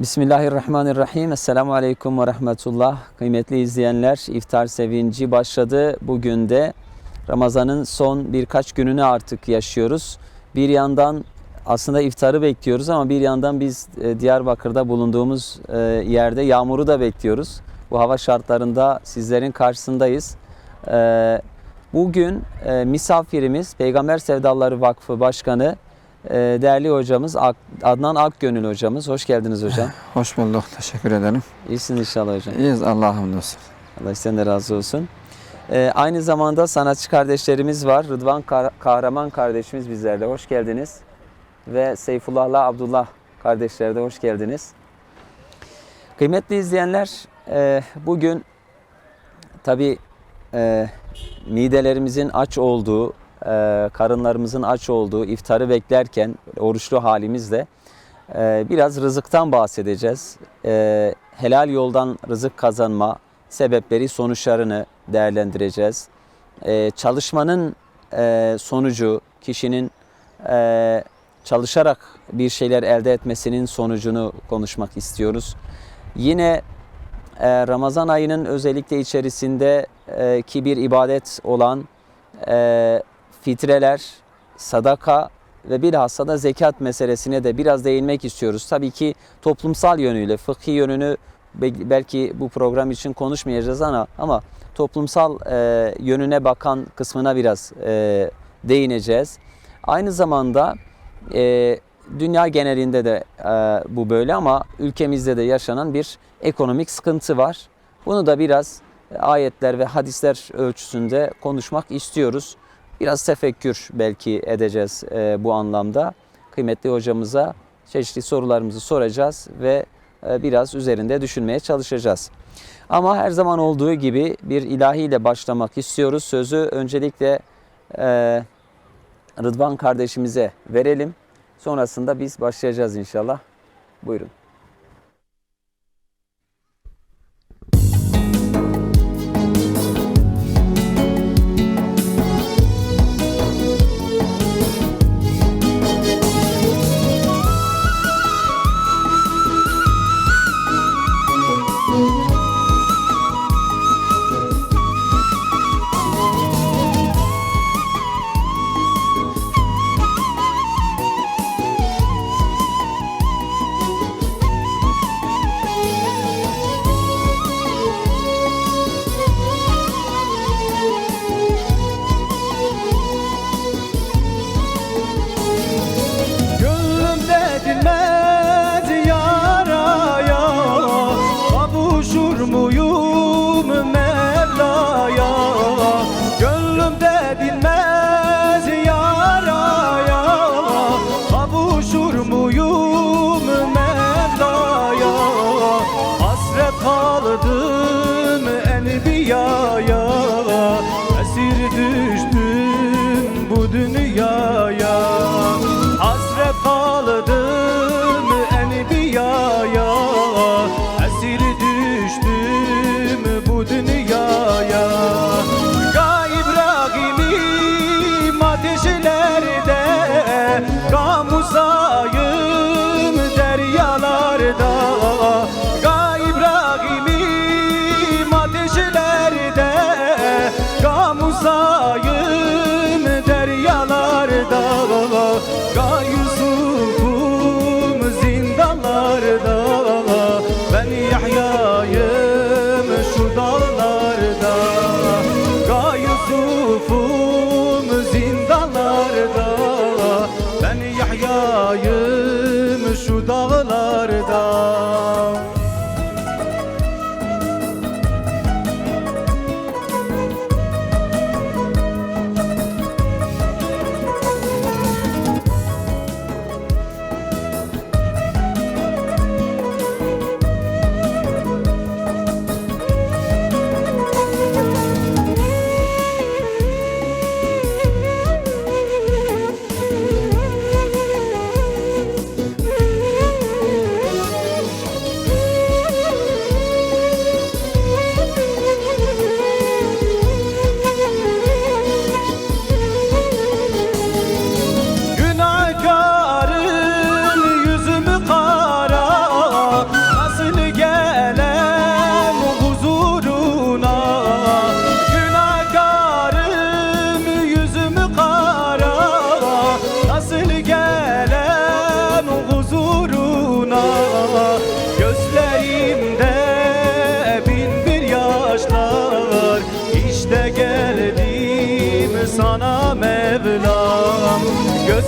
Bismillahirrahmanirrahim. Esselamu Aleyküm ve Rahmetullah. Kıymetli izleyenler, iftar sevinci başladı. Bugün de Ramazan'ın son birkaç gününü artık yaşıyoruz. Bir yandan aslında iftarı bekliyoruz ama bir yandan biz Diyarbakır'da bulunduğumuz yerde yağmuru da bekliyoruz. Bu hava şartlarında sizlerin karşısındayız. Bugün misafirimiz Peygamber Sevdaları Vakfı Başkanı değerli hocamız Adnan Akgönül hocamız. Hoş geldiniz hocam. Hoş bulduk. Teşekkür ederim. İyisiniz inşallah hocam. İyiyiz. Allah'a hamdolsun. Allah sizden de razı olsun. Aynı zamanda sanatçı kardeşlerimiz var. Rıdvan Kahraman kardeşimiz bizlerle. Hoş geldiniz. Ve Seyfullah'la Abdullah kardeşler de hoş geldiniz. Kıymetli izleyenler, bugün tabii midelerimizin aç olduğu, karınlarımızın aç olduğu iftarı beklerken oruçlu halimizle biraz rızıktan bahsedeceğiz. Helal yoldan rızık kazanma sebepleri, sonuçlarını değerlendireceğiz. Çalışmanın sonucu, kişinin çalışarak bir şeyler elde etmesinin sonucunu konuşmak istiyoruz. Yine Ramazan ayının özellikle içerisinde ki bir ibadet olan fitreler, sadaka ve bilhassa da zekat meselesine de biraz değinmek istiyoruz. Tabii ki toplumsal yönüyle, fıkhi yönünü belki bu program için konuşmayacağız ama toplumsal yönüne bakan kısmına biraz değineceğiz. Aynı zamanda dünya genelinde de bu böyle ama ülkemizde de yaşanan bir ekonomik sıkıntı var. Bunu da biraz ayetler ve hadisler ölçüsünde konuşmak istiyoruz. Biraz tefekkür belki edeceğiz bu anlamda. Kıymetli hocamıza çeşitli sorularımızı soracağız ve biraz üzerinde düşünmeye çalışacağız. Ama her zaman olduğu gibi bir ilahiyle başlamak istiyoruz. Sözü öncelikle Rıdvan kardeşimize verelim. Sonrasında biz başlayacağız inşallah. Buyurun.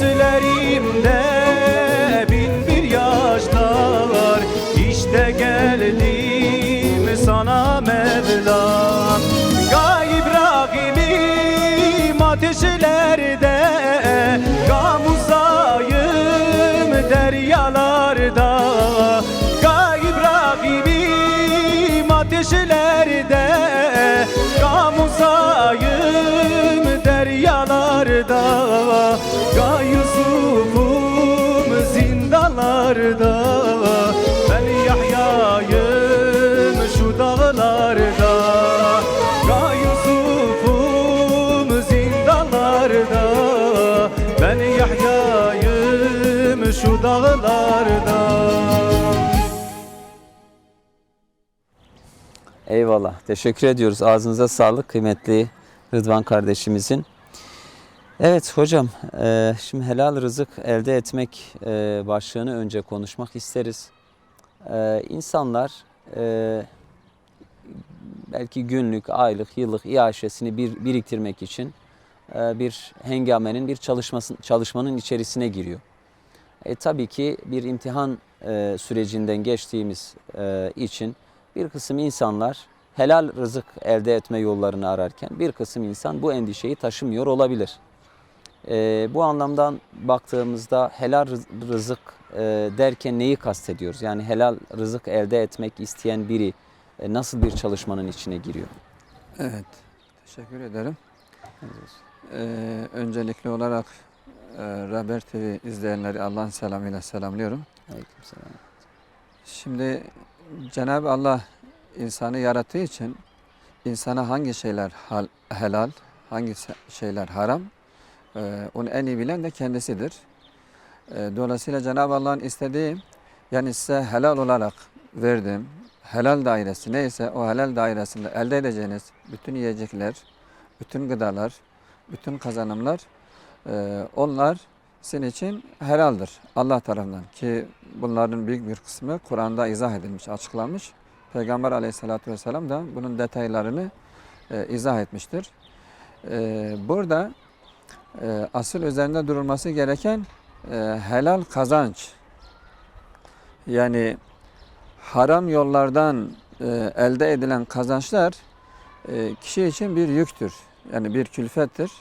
gözlerimde bin bir yaşlar. İşte geldim sana Mevlam. Ga İbrahim'im ateşlerde, gam uzayım deryalarda. Ga İbrahim'im ateşlerde, gam uzayım deryalarda. Ga Yusuf'um zindanlarda, ben Yahya'yım şu dağlarda. Ga Yusuf'um zindanlarda, ben Yahya'yım şu dağlarda. Eyvallah. Teşekkür ediyoruz. Ağzınıza sağlık kıymetli Rıdvan kardeşimizin. Evet hocam, şimdi helal rızık elde etmek başlığını önce konuşmak isteriz. İnsanlar belki günlük, aylık, yıllık iaşesini biriktirmek için bir hengamenin, bir çalışmanın içerisine giriyor. Tabii ki bir imtihan sürecinden geçtiğimiz için bir kısım insanlar helal rızık elde etme yollarını ararken bir kısım insan bu endişeyi taşımıyor olabilir. Bu anlamdan baktığımızda helal rızık derken neyi kastediyoruz? Yani helal rızık elde etmek isteyen biri nasıl bir çalışmanın içine giriyor? Evet, teşekkür ederim. Öncelikli olarak Raber TV izleyenleri Allah'ın selamıyla selamlıyorum. Aleykümselam. Şimdi Cenab-ı Allah insanı yarattığı için insana hangi şeyler helal, hangi şeyler haram, onu en iyi bilen de kendisidir. Dolayısıyla Cenab-ı Allah'ın istediği, yani size helal olarak verdim, helal dairesi neyse o helal dairesinde elde edeceğiniz bütün yiyecekler, bütün gıdalar, bütün kazanımlar, onlar sizin için helaldir Allah tarafından. Ki bunların büyük bir kısmı Kur'an'da izah edilmiş, açıklanmış. Peygamber Aleyhisselatü vesselam da bunun detaylarını izah etmiştir. Burada asıl üzerinde durulması gereken helal kazanç. Yani haram yollardan elde edilen kazançlar kişi için bir yüktür. Yani bir külfettir.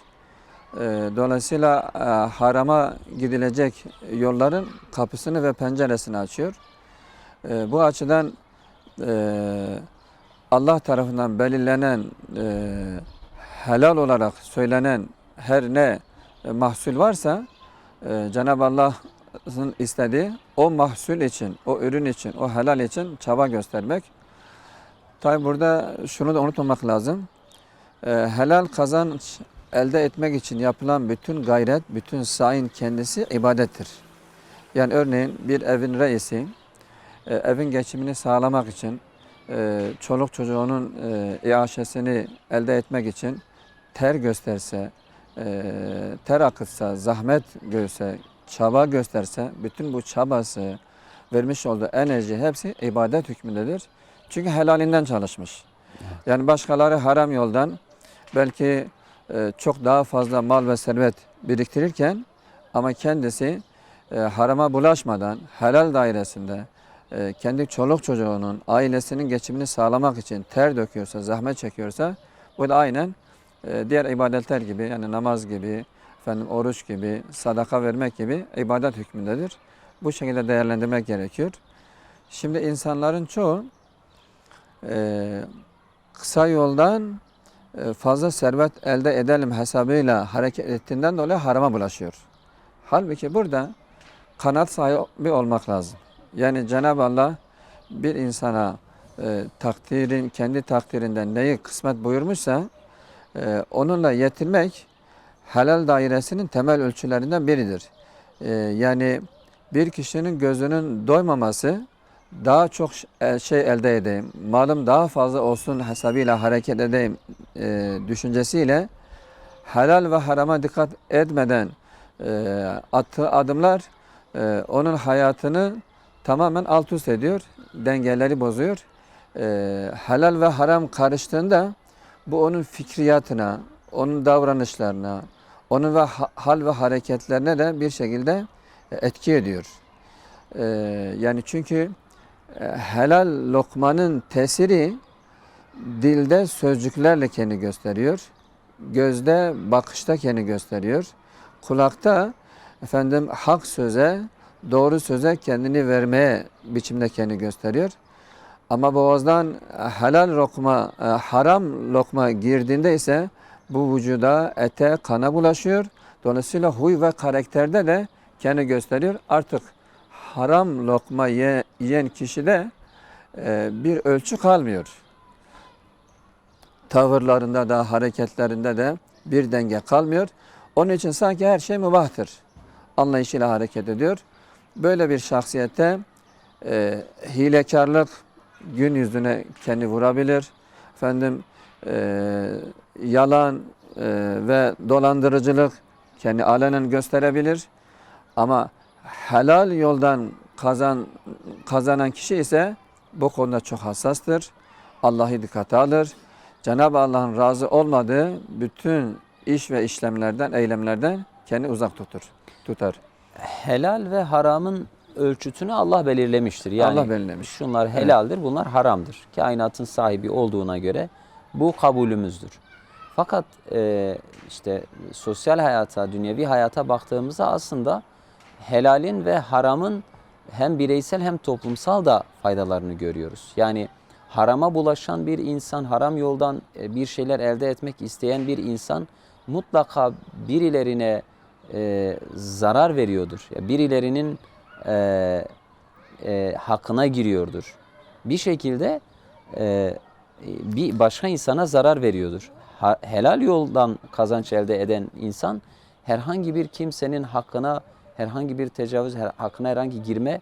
Dolayısıyla harama gidilecek yolların kapısını ve penceresini açıyor. Bu açıdan Allah tarafından belirlenen, helal olarak söylenen her ne mahsul varsa Cenab-ı Allah'ın istediği o mahsul için, o ürün için, o helal için çaba göstermek. Tabi burada şunu da unutmamak lazım. Helal kazanç elde etmek için yapılan bütün gayret, bütün sa'in kendisi ibadettir. Yani örneğin bir evin reisi, evin geçimini sağlamak için, çoluk çocuğunun iaşesini elde etmek için ter gösterse, ter akıtsa, zahmet görse, çaba gösterse, bütün bu çabası, vermiş olduğu enerji hepsi ibadet hükmündedir. Çünkü helalinden çalışmış. Yani başkaları haram yoldan belki çok daha fazla mal ve servet biriktirirken ama kendisi harama bulaşmadan helal dairesinde kendi çoluk çocuğunun, ailesinin geçimini sağlamak için ter döküyorsa, zahmet çekiyorsa bu da aynen diğer ibadetler gibi, yani namaz gibi, oruç gibi, sadaka vermek gibi ibadet hükmündedir. Bu şekilde değerlendirmek gerekiyor. Şimdi insanların çoğu kısa yoldan fazla servet elde edelim hesabıyla hareket ettiğinden dolayı harama bulaşıyor. Halbuki burada kanaat sahibi olmak lazım. Yani Cenab-ı Allah bir insana kendi takdirinden neyi kısmet buyurmuşsa onunla yetinmek helal dairesinin temel ölçülerinden biridir. Yani bir kişinin gözünün doymaması, daha çok şey elde edeyim, malım daha fazla olsun hesabıyla hareket edeyim düşüncesiyle helal ve harama dikkat etmeden attığı adımlar onun hayatını tamamen alt üst ediyor, dengeleri bozuyor. Helal ve haram karıştığında bu onun fikriyatına, onun davranışlarına, onun ve hal ve hareketlerine de bir şekilde etki ediyor. Yani çünkü helal lokmanın tesiri dilde sözcüklerle kendini gösteriyor. Gözde bakışta kendini gösteriyor. Kulakta hak söze, doğru söze kendini vermeye biçimde kendini gösteriyor. Ama boğazdan helal lokma, haram lokma girdiğinde ise bu vücuda, ete, kana bulaşıyor. Dolayısıyla huy ve karakterde de kendini gösteriyor. Artık haram lokma yiyen kişide bir ölçü kalmıyor. Tavırlarında da, hareketlerinde de bir denge kalmıyor. Onun için sanki her şey mübahtır anlayışıyla hareket ediyor. Böyle bir şahsiyette hilekarlık gün yüzüne kendi vurabilir. Yalan ve dolandırıcılık kendi alenen gösterebilir. Ama helal yoldan kazanan kişi ise bu konuda çok hassastır. Allah'ı dikkate alır. Cenab-ı Allah'ın razı olmadığı bütün iş ve işlemlerden, eylemlerden kendini uzak tutar. Helal ve haramın ölçütünü Allah belirlemiştir. Yani Allah belirlemiş. şunlar helaldir, bunlar haramdır. Kainatın sahibi olduğuna göre bu kabulümüzdür. Fakat işte sosyal hayata, dünyevi hayata baktığımızda aslında helalin ve haramın hem bireysel hem toplumsal da faydalarını görüyoruz. Yani harama bulaşan bir insan, haram yoldan bir şeyler elde etmek isteyen bir insan mutlaka birilerine zarar veriyordur. Birilerinin hakkına giriyordur. Bir şekilde bir başka insana zarar veriyordur. Helal yoldan kazanç elde eden insan herhangi bir kimsenin hakkına herhangi bir tecavüz, hakkına herhangi girme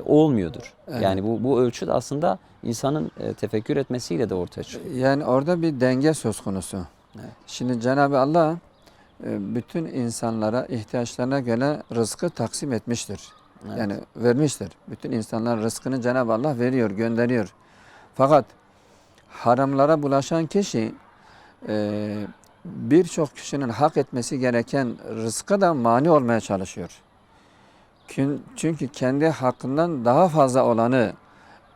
olmuyordur. Evet. Yani bu ölçü de aslında insanın tefekkür etmesiyle de ortaya çıkıyor. Yani orada bir denge söz konusu. Evet. Şimdi Cenab-ı Allah bütün insanlara ihtiyaçlarına göre rızkı taksim etmiştir. Evet. Yani vermiştir. Bütün insanların rızkını Cenab-ı Allah veriyor, gönderiyor. Fakat haramlara bulaşan kişi birçok kişinin hak etmesi gereken rızka da mani olmaya çalışıyor. Çünkü kendi hakkından daha fazla olanı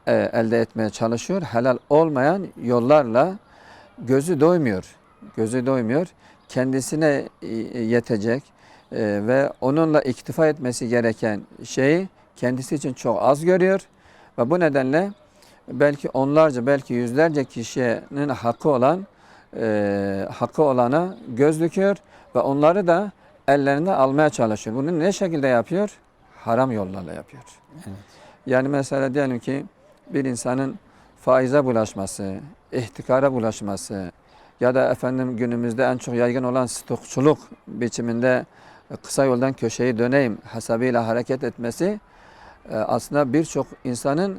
elde etmeye çalışıyor. Helal olmayan yollarla gözü doymuyor. Gözü doymuyor. Kendisine yetecek ve onunla iktifa etmesi gereken şeyi kendisi için çok az görüyor. Ve bu nedenle belki onlarca, belki yüzlerce kişinin hakkı olana göz dikiyor ve onları da ellerine almaya çalışıyor. Bunu ne şekilde yapıyor? Haram yollarla yapıyor. Evet. Yani mesela diyelim ki bir insanın faize bulaşması, ihtikara bulaşması ya da günümüzde en çok yaygın olan stokçuluk biçiminde kısa yoldan köşeyi döneyim hesabıyla hareket etmesi aslında birçok insanın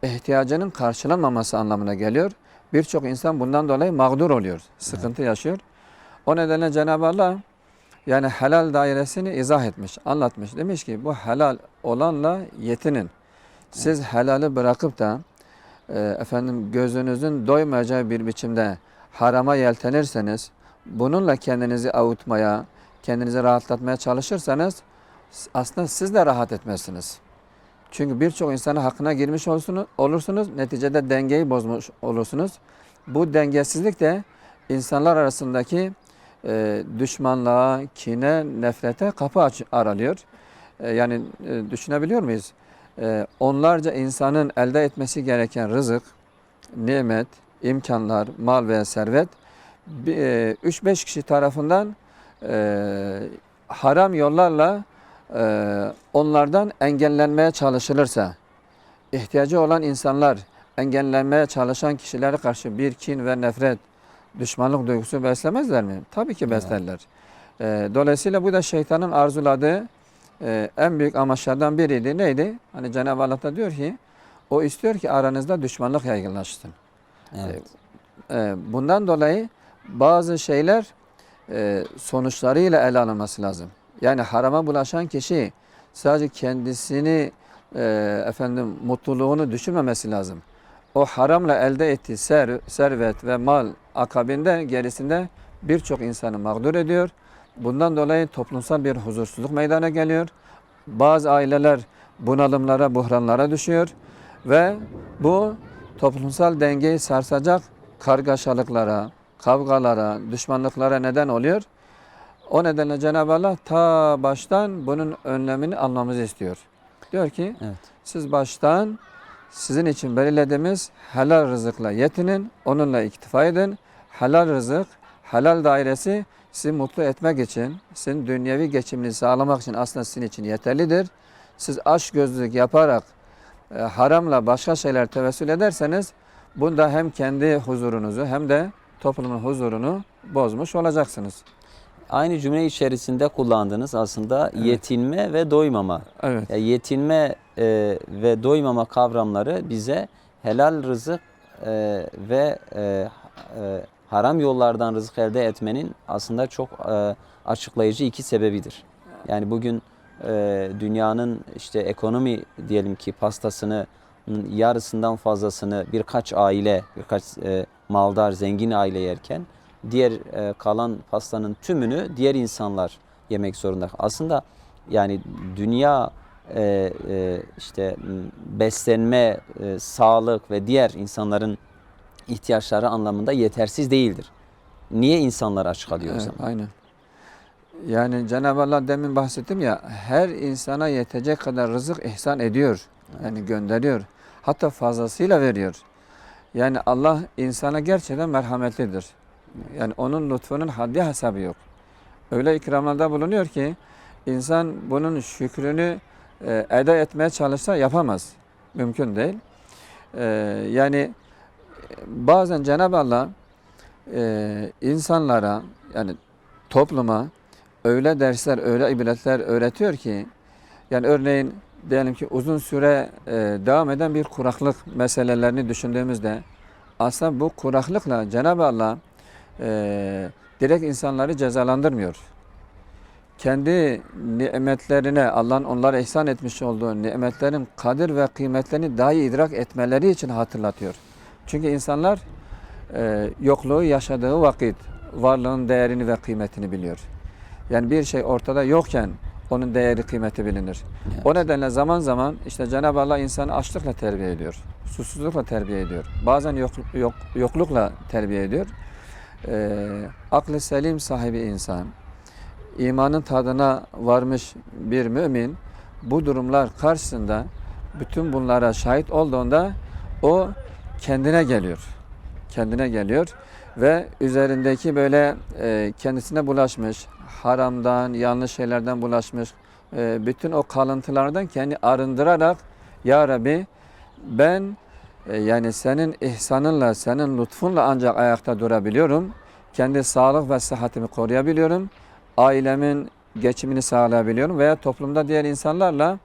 ihtiyacının karşılanmaması anlamına geliyor. Birçok insan bundan dolayı mağdur oluyor, sıkıntı yaşıyor. O nedenle Cenab-ı Allah yani helal dairesini izah etmiş, anlatmış. Demiş ki bu helal olanla yetinin. Siz helali bırakıp da gözünüzün doymayacağı bir biçimde harama yeltenirseniz, bununla kendinizi avutmaya, kendinizi rahatlatmaya çalışırsanız aslında siz de rahat etmezsiniz. Çünkü birçok insanın hakkına girmiş olursunuz, neticede dengeyi bozmuş olursunuz. Bu dengesizlik de insanlar arasındaki düşmanlığa, kine, nefrete kapı aralıyor. Yani düşünebiliyor muyuz? Onlarca insanın elde etmesi gereken rızık, nimet, imkanlar, mal veya servet 3-5 kişi tarafından haram yollarla onlardan engellenmeye çalışılırsa, ihtiyacı olan insanlar engellenmeye çalışan kişilere karşı bir kin ve nefret, düşmanlık duygusu beslemezler mi? Tabii ki beslerler. Dolayısıyla bu da şeytanın arzuladığı en büyük amaçlardan biriydi. Neydi? Hani Cenab-ı Allah da diyor ki, o istiyor ki aranızda düşmanlık yaygınlaşsın. Evet. Bundan dolayı bazı şeyler sonuçlarıyla ele alınması lazım. Yani harama bulaşan kişi sadece kendisini mutluluğunu düşünmemesi lazım. O haramla elde ettiği servet ve mal akabinde gerisinde birçok insanı mağdur ediyor. Bundan dolayı toplumsal bir huzursuzluk meydana geliyor. Bazı aileler bunalımlara, buhranlara düşüyor ve bu toplumsal dengeyi sarsacak kargaşalıklara, kavgalara, düşmanlıklara neden oluyor. O nedenle Cenab-ı Allah ta baştan bunun önlemini almamızı istiyor. Diyor ki Evet. siz baştan sizin için belirlediğimiz helal rızıkla yetinin, onunla iktifa edin. Helal rızık, helal dairesi sizi mutlu etmek için, sizin dünyevi geçimini sağlamak için aslında sizin için yeterlidir. Siz açgözlülük yaparak haramla başka şeyler tevessül ederseniz bunda hem kendi huzurunuzu hem de toplumun huzurunu bozmuş olacaksınız. Aynı cümle içerisinde kullandığınız aslında yetinme ve doymama. Evet. Yetinme ve doymama kavramları bize helal rızık ve haram yollardan rızık elde etmenin aslında çok açıklayıcı iki sebebidir. Yani bugün dünyanın işte ekonomi diyelim ki pastasının yarısından fazlasını birkaç aile, birkaç maldar, zengin aile yerken diğer kalan pastanın tümünü diğer insanlar yemek zorunda. Aslında yani dünya işte beslenme, sağlık ve diğer insanların ihtiyaçları anlamında yetersiz değildir. Niye insanlar aç kalıyor o Evet, zaman? aynen. Yani Cenab-ı Allah demin bahsettim ya, her insana yetecek kadar rızık ihsan ediyor. Yani gönderiyor. Hatta fazlasıyla veriyor. Yani Allah insana gerçekten merhametlidir. Yani onun lütfunun haddi hesabı yok. Öyle ikramlarda bulunuyor ki insan bunun şükrünü eda etmeye çalışsa yapamaz. Mümkün değil. Yani bazen Cenab-ı Allah insanlara yani topluma öyle dersler, öyle ibretler öğretiyor ki yani örneğin diyelim ki uzun süre devam eden bir kuraklık meselelerini düşündüğümüzde aslında bu kuraklıkla Cenab-ı Allah direkt insanları cezalandırmıyor. Kendi nimetlerine, Allah'ın onlara ihsan etmiş olduğu nimetlerin kadir ve kıymetlerini dahi idrak etmeleri için hatırlatıyor. Çünkü insanlar yokluğu yaşadığı vakit varlığın değerini ve kıymetini biliyor. Yani bir şey ortada yokken onun değeri, kıymeti bilinir. Evet. O nedenle zaman zaman işte Cenab-ı Allah insanı açlıkla terbiye ediyor. Susuzlukla terbiye ediyor. Bazen yoklukla terbiye ediyor. Aklı selim sahibi insan, imanın tadına varmış bir mümin bu durumlar karşısında bütün bunlara şahit olduğunda o kendine geliyor. Kendine geliyor ve üzerindeki böyle kendisine bulaşmış, haramdan, yanlış şeylerden bulaşmış bütün o kalıntılardan kendi arındırarak Ya Rabbi ben yani senin ihsanınla, senin lütfunla ancak ayakta durabiliyorum. Kendi sağlık ve sıhhatimi koruyabiliyorum. Ailemin geçimini sağlayabiliyorum veya toplumda diğer insanlarla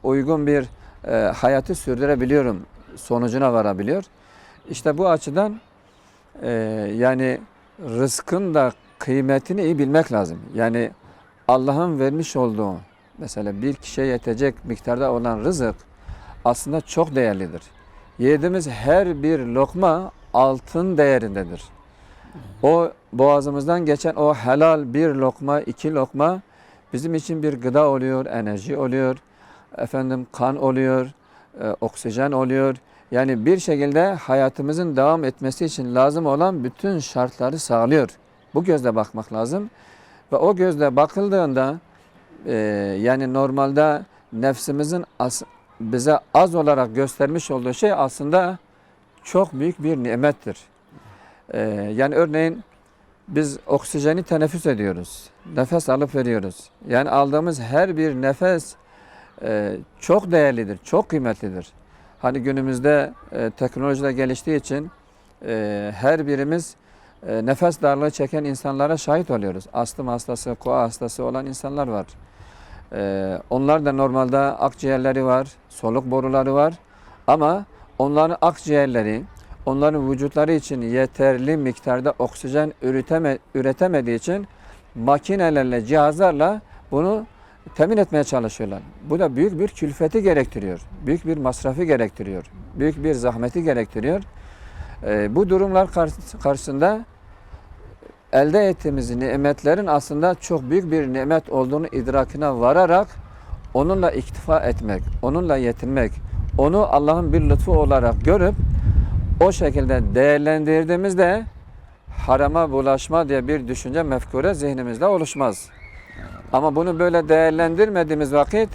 uygun bir hayatı sürdürebiliyorum sonucuna varabiliyor. İşte bu açıdan yani rızkın da kıymetini iyi bilmek lazım. Yani Allah'ın vermiş olduğu mesela bir kişiye yetecek miktarda olan rızık aslında çok değerlidir. Yediğimiz her bir lokma altın değerindedir. O boğazımızdan geçen o helal bir lokma, iki lokma bizim için bir gıda oluyor, enerji oluyor, kan oluyor, oksijen oluyor. Yani bir şekilde hayatımızın devam etmesi için lazım olan bütün şartları sağlıyor. Bu gözle bakmak lazım. Ve o gözle bakıldığında yani normalde nefsimizin bize az olarak göstermiş olduğu şey aslında çok büyük bir nimettir. Yani örneğin biz oksijeni teneffüs ediyoruz. Nefes alıp veriyoruz. Yani aldığımız her bir nefes çok değerlidir, çok kıymetlidir. Hani günümüzde teknolojide geliştiği için her birimiz nefes darlığı çeken insanlara şahit oluyoruz. Astım hastası, koa hastası olan insanlar var. Onlar da normalde akciğerleri var, soluk boruları var. Ama onların akciğerleri, onların vücutları için yeterli miktarda oksijen üretemediği için makinelerle, cihazlarla bunu temin etmeye çalışıyorlar. Bu da büyük bir külfeti gerektiriyor. Büyük bir masrafı gerektiriyor. Büyük bir zahmeti gerektiriyor. Bu durumlar karşısında elde ettiğimiz nimetlerin aslında çok büyük bir nimet olduğunu idrakine vararak onunla iktifa etmek, onunla yetinmek, onu Allah'ın bir lütfu olarak görüp o şekilde değerlendirdiğimizde harama bulaşma diye bir düşünce, mefkure zihnimizde oluşmaz. Ama bunu böyle değerlendirmediğimiz vakit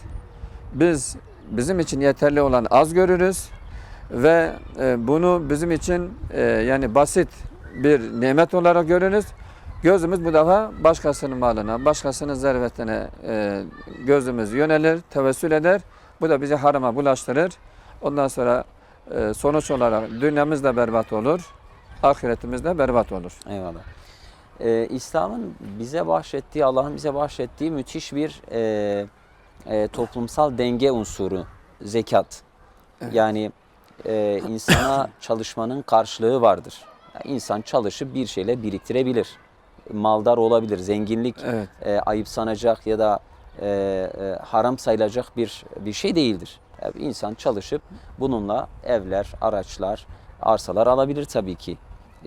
bizim için yeterli olan az görürüz ve bunu bizim için yani basit bir nimet olarak görürüz. Gözümüz bu defa başkasının malına, başkasının servetine gözümüz yönelir, tevessül eder. Bu da bizi harama bulaştırır. Ondan sonra sonuç olarak dünyamız da berbat olur, ahiretimiz de berbat olur. Eyvallah. İslam'ın bize bahşettiği, Allah'ın bize bahşettiği müthiş bir toplumsal denge unsuru, zekat. Evet. Yani insana çalışmanın karşılığı vardır. Yani insan çalışıp bir şeyle biriktirebilir. Maldar olabilir, zenginlik Evet. ayıp sanacak ya da haram sayılacak bir şey değildir. Yani insan çalışıp bununla evler, araçlar, arsalar alabilir tabii ki.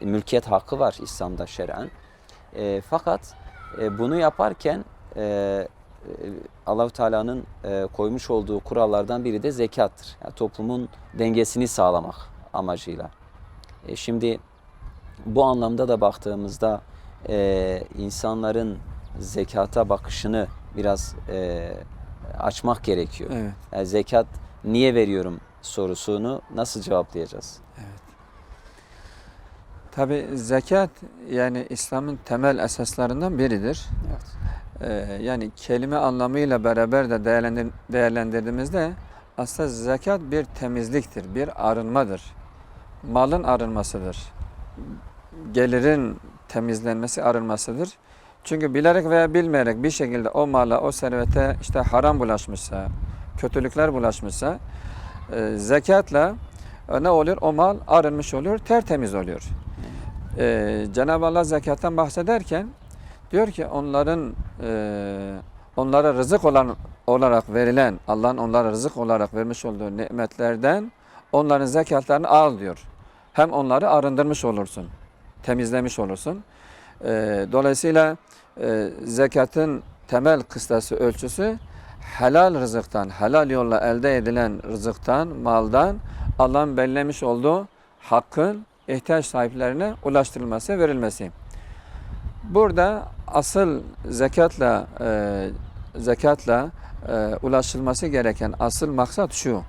Mülkiyet hakkı var İslam'da şer'en. Fakat bunu yaparken Allah-u Teala'nın koymuş olduğu kurallardan biri de zekattır. Yani toplumun dengesini sağlamak amacıyla. Şimdi bu anlamda da baktığımızda insanların zekata bakışını biraz açmak gerekiyor. Evet. Yani zekat niye veriyorum sorusunu nasıl cevaplayacağız? Tabi zekat yani İslam'ın temel esaslarından biridir. Evet. Yani kelime anlamıyla beraber de değerlendirdiğimizde aslında zekat bir temizliktir, bir arınmadır. Malın arınmasıdır. Gelirin temizlenmesi, arınmasıdır. Çünkü bilerek veya bilmeyerek bir şekilde o mala, o servete işte haram bulaşmışsa, kötülükler bulaşmışsa zekatla ne oluyor? O mal arınmış oluyor, tertemiz oluyor. Cenab-ı Allah zekattan bahsederken diyor ki onlara rızık olarak verilen, Allah'ın onlara rızık olarak vermiş olduğu nimetlerden onların zekatlarını al diyor. Hem onları arındırmış olursun, temizlemiş olursun. Dolayısıyla zekatın temel kıstası, ölçüsü helal rızıktan, helal yolla elde edilen rızıktan, maldan Allah'ın belirlemiş olduğu hakkın ihtiyaç sahiplerine ulaştırılması, verilmesi. Burada asıl zekatla ulaşılması gereken asıl maksat şu.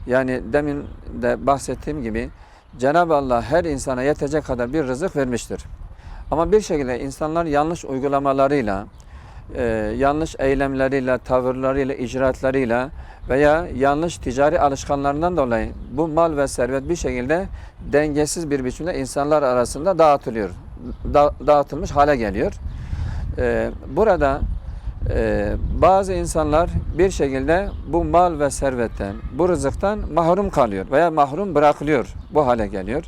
Yani demin de bahsettiğim gibi Cenab-ı Allah her insana yetecek kadar bir rızık vermiştir. Ama bir şekilde insanlar yanlış uygulamalarıyla, yanlış eylemleriyle, tavırlarıyla, icraatlarıyla veya yanlış ticari alışkanlarından dolayı bu mal ve servet bir şekilde dengesiz bir biçimde insanlar arasında dağıtılmış hale geliyor. Burada bazı insanlar bir şekilde bu mal ve servetten, bu rızıktan mahrum kalıyor veya mahrum bırakılıyor, bu hale geliyor.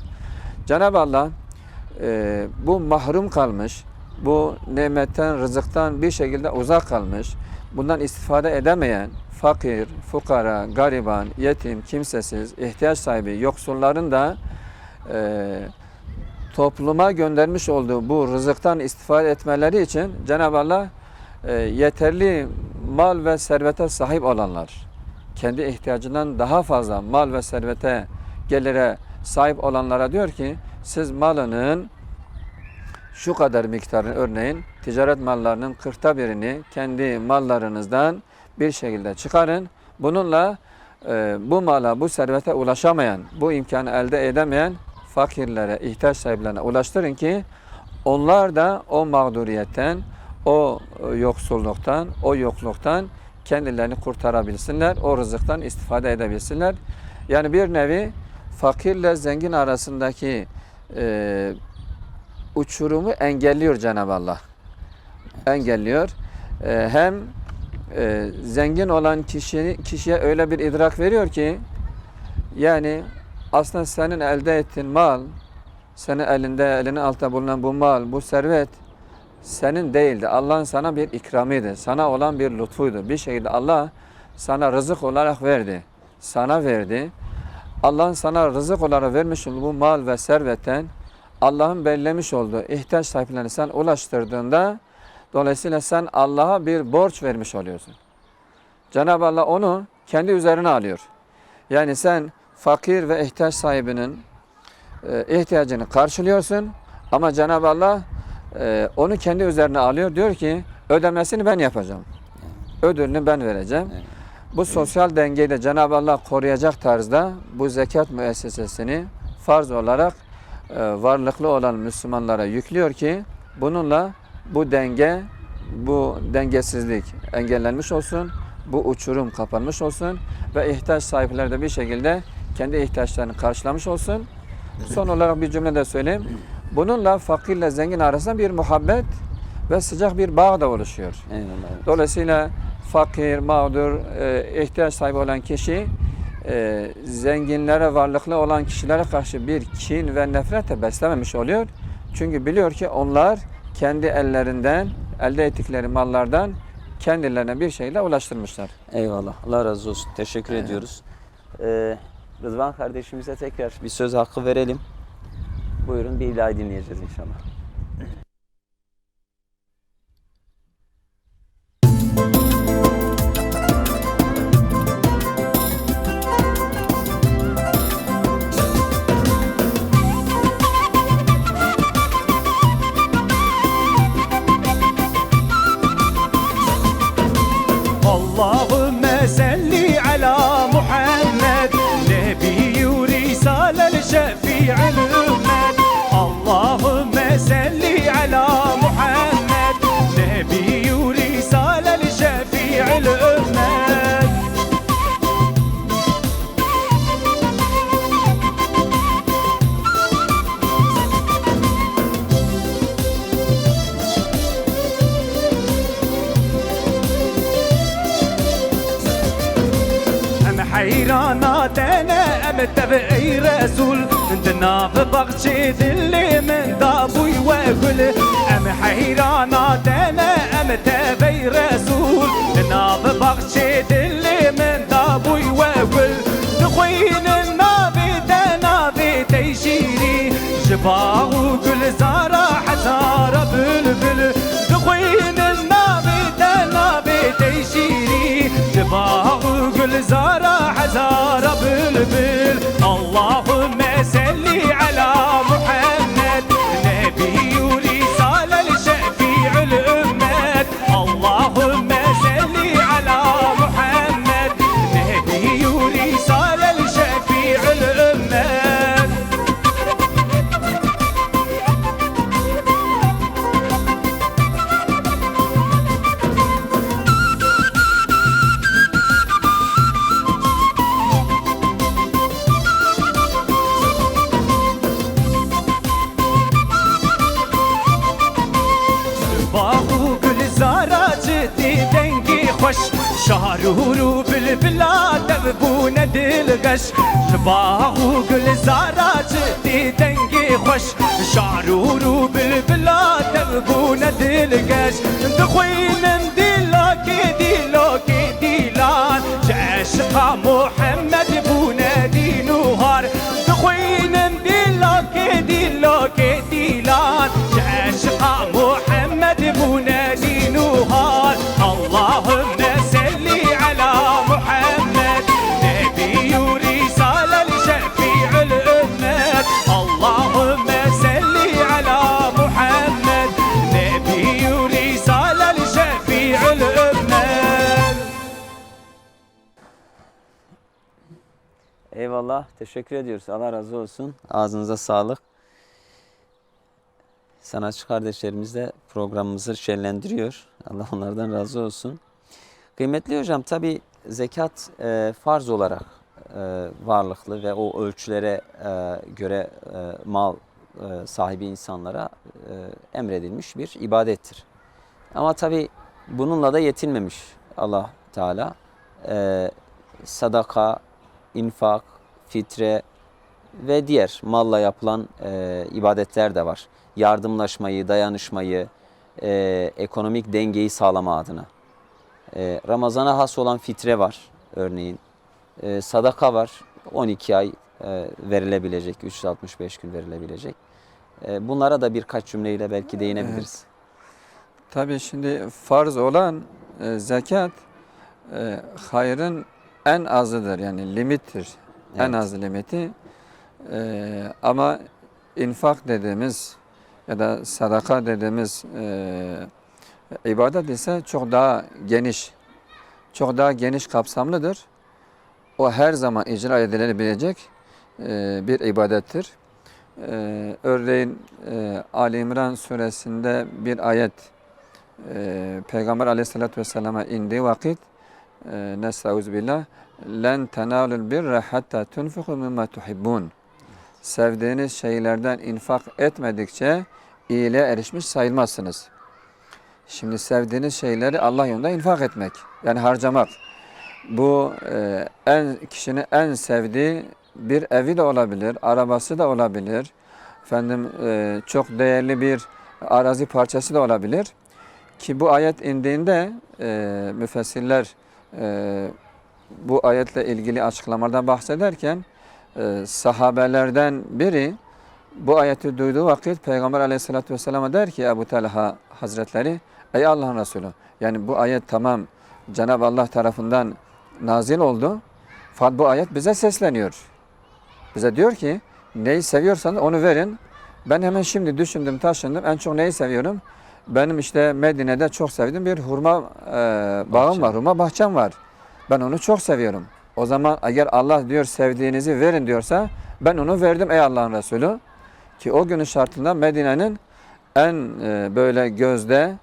Cenab-ı Allah bu mahrum kalmış, bu nimetten, rızıktan bir şekilde uzak kalmış, bundan istifade edemeyen fakir, fukara, gariban, yetim, kimsesiz, ihtiyaç sahibi, yoksulların da topluma göndermiş olduğu bu rızıktan istifade etmeleri için Cenab-ı Allah yeterli mal ve servete sahip olanlar, kendi ihtiyacından daha fazla mal ve servete, gelire sahip olanlara diyor ki siz malının şu kadar miktarını, örneğin ticaret mallarının 40'ta birini kendi mallarınızdan bir şekilde çıkarın. Bununla bu mala, bu servete ulaşamayan, bu imkanı elde edemeyen fakirlere, ihtiyaç sahiplerine ulaştırın ki onlar da o mağduriyetten, o yoksulluktan, o yokluktan kendilerini kurtarabilsinler, o rızıktan istifade edebilsinler. Yani bir nevi fakirle zengin arasındaki uçurumu engelliyor Cenab-ı Allah. Engelliyor. Hem zengin olan kişiye öyle bir idrak veriyor ki yani aslında senin elde ettiğin mal, senin elinin altında bulunan bu mal, bu servet senin değildi. Allah'ın sana bir ikramıydı. Sana olan bir lütfuydu. Bir şekilde Allah sana rızık olarak verdi. Sana verdi. Allah'ın sana rızık olarak vermiş olduğu bu mal ve servetten Allah'ın belirlemiş olduğu ihtiyaç sahiplerine sen ulaştırdığında dolayısıyla sen Allah'a bir borç vermiş oluyorsun. Cenab-ı Allah onu kendi üzerine alıyor. Yani sen fakir ve ihtiyaç sahibinin ihtiyacını karşılıyorsun ama Cenab-ı Allah onu kendi üzerine alıyor. Diyor ki ödemesini ben yapacağım. Ödülünü ben vereceğim. Evet. Bu sosyal dengeyi de Cenab-ı Allah koruyacak tarzda bu zekat müessesesini farz olarak varlıklı olan Müslümanlara yüklüyor ki bununla bu dengesizlik engellenmiş olsun, bu uçurum kapanmış olsun ve ihtiyaç sahipleri de bir şekilde kendi ihtiyaçlarını karşılamış olsun. Son olarak bir cümle de söyleyeyim. Bununla fakirle zengin arasında bir muhabbet ve sıcak bir bağ da oluşuyor. Eyvallah. Evet. Dolayısıyla fakir, mağdur, ihtiyaç sahibi olan kişi zenginlere, varlıklı olan kişilere karşı bir kin ve nefret de beslememiş oluyor. Çünkü biliyor ki onlar kendi ellerinden, elde ettikleri mallardan kendilerine bir şeyle ulaştırmışlar. Eyvallah. Allah razı olsun. Teşekkür ediyoruz. Rıdvan kardeşimize tekrar bir söz hakkı verelim. Buyurun, bir ilahi dinleyeceğiz inşallah. Allahümme salli ala Muhammed Nebi risale şefi'il ümmet Allahümme salli ala Muhammed Nebi risale şefi'il ümmet حيرانات انا متبعي رسول انتنا في بغشي ذلي من دابوي واقول ام حيرانات انا متبعي رسول انتنا في بغشي ذلي من دابوي واقول دخوين النبي تنبي تيشيري جباه وكل زارة حزارة بلبل دخوين النبي تنبي تيشيري جباه وكل زارة حزارة بلبل اللهم صل على محمد نبي ورسالة لشفيع الأمة اللهم صل على محمد نبي ورسالة لشفيع الأمة باغو كل زارة جدي دنقي خوش شهرورو بالبلاد دبونا دلغش باغو كل زارة جدي دنقي خوش شهرورو بالبلاد دبونا دلغش دخوين ديلوك ديلان عشق محمد بونا دي نهار دخوين ديلوك ديلان عشق محمد بنادي نهار اللهم صل على محمد نبي ورسالة لشفيع الأمة اللهم صل على محمد نبي ورسالة لشفيع الأمة Eyvallah. Teşekkür ediyoruz. Allah razı olsun. Ağzınıza sağlık. Sanatçı kardeşlerimiz de programımızı şenlendiriyor. Allah onlardan razı olsun. Kıymetli hocam, tabi zekat farz olarak varlıklı ve o ölçülere göre mal sahibi insanlara emredilmiş bir ibadettir. Ama tabi bununla da yetinmemiş Allah Teala. Sadaka, infak, fitre ve diğer malla yapılan ibadetler de var. Yardımlaşmayı, dayanışmayı, ekonomik dengeyi sağlama adına. Ramazana has olan fitre var örneğin. Sadaka var, 12 ay verilebilecek, 365 gün verilebilecek. Bunlara da birkaç cümleyle belki değinebiliriz. Tabii şimdi farz olan zekat hayrın en azıdır, yani limittir. En Evet. az limiti. Ama infak dediğimiz ya da sadaka dediğimiz ibadet ise çok daha geniş. Çok daha geniş kapsamlıdır. O her zaman icra edilebilecek bir ibadettir. Örneğin Ali İmran suresinde bir ayet Peygamber aleyhissalatü vesselama indiği vakit Nestağfirullah len tenalul birre hatta tunfiku mimma tuhibbun. Sevdiğiniz şeylerden infak etmedikçe iyiliğe erişmiş sayılmazsınız. Şimdi sevdiğiniz şeyleri Allah yolunda infak etmek, yani harcamak. Bu kişinin en sevdiği bir evi de olabilir, arabası da olabilir. Efendim çok değerli bir arazi parçası da olabilir. Ki bu ayet indiğinde müfessirler bu ayetle ilgili açıklamalardan bahsederken sahabelerden biri bu ayeti duyduğu vakit Peygamber aleyhissalatü vesselam'a der ki Ebu Talha Hazretleri, ey Allah'ın Resulü, yani bu ayet tamam Cenab-ı Allah tarafından nazil oldu. Fakat bu ayet bize sesleniyor. Bize diyor ki neyi seviyorsanız onu verin. Ben hemen şimdi düşündüm, taşındım. En çok neyi seviyorum? Benim işte Medine'de çok sevdiğim bir hurma bağım var, hurma bahçem var. Ben onu çok seviyorum. O zaman eğer Allah diyor sevdiğinizi verin diyorsa ben onu verdim ey Allah'ın Resulü. Ki o günün şartında Medine'nin en böyle gözde,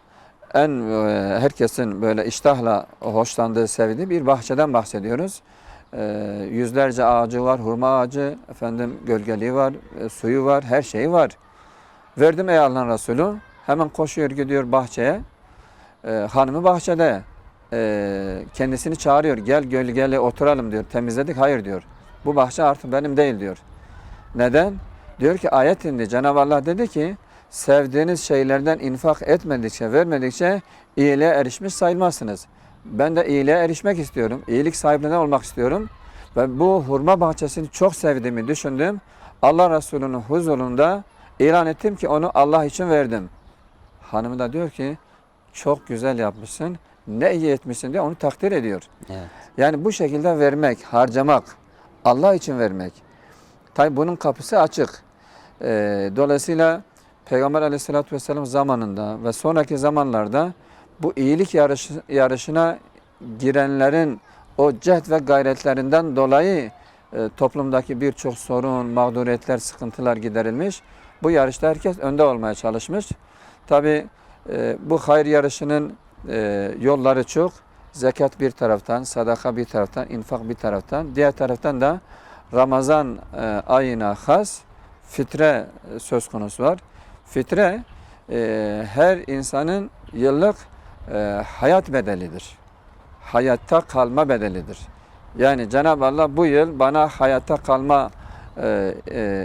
herkesin böyle iştahla hoşlandığı, sevdiği bir bahçeden bahsediyoruz. Yüzlerce ağacı var, hurma ağacı, efendim gölgeliği var, suyu var, her şeyi var. Verdim ey Allah'ın Resulü. Hemen koşuyor gidiyor bahçeye. Hanımı bahçede. Kendisini çağırıyor. Gel gölgeli oturalım diyor. Temizledik. Hayır diyor. Bu bahçe artık benim değil diyor. Neden? Diyor ki ayet indi. Cenab-ı Allah dedi ki sevdiğiniz şeylerden infak etmedikçe, vermedikçe iyiliğe erişmiş sayılmazsınız. Ben de iyiliğe erişmek istiyorum. İyilik sahibinden olmak istiyorum. Ve bu hurma bahçesini çok sevdiğimi düşündüm. Allah Resulü'nün huzurunda ilan ettim ki onu Allah için verdim. Hanımı da diyor ki çok güzel yapmışsın, ne iyi etmişsin diye onu takdir ediyor. Evet. Yani bu şekilde vermek, harcamak, Allah için vermek. Tabi bunun kapısı açık. Dolayısıyla Peygamber aleyhissalatü vesselam zamanında ve sonraki zamanlarda bu iyilik yarışına girenlerin o cehd ve gayretlerinden dolayı toplumdaki birçok sorun, mağduriyetler, sıkıntılar giderilmiş. Bu yarışta herkes önde olmaya çalışmış. Tabi bu hayır yarışının yolları çok. Zekat bir taraftan, sadaka bir taraftan, infak bir taraftan. Diğer taraftan da Ramazan ayına has fitre söz konusu var. Fitre her insanın yıllık hayat bedelidir. Hayatta kalma bedelidir. Yani Cenab-ı Allah bu yıl bana hayatta kalma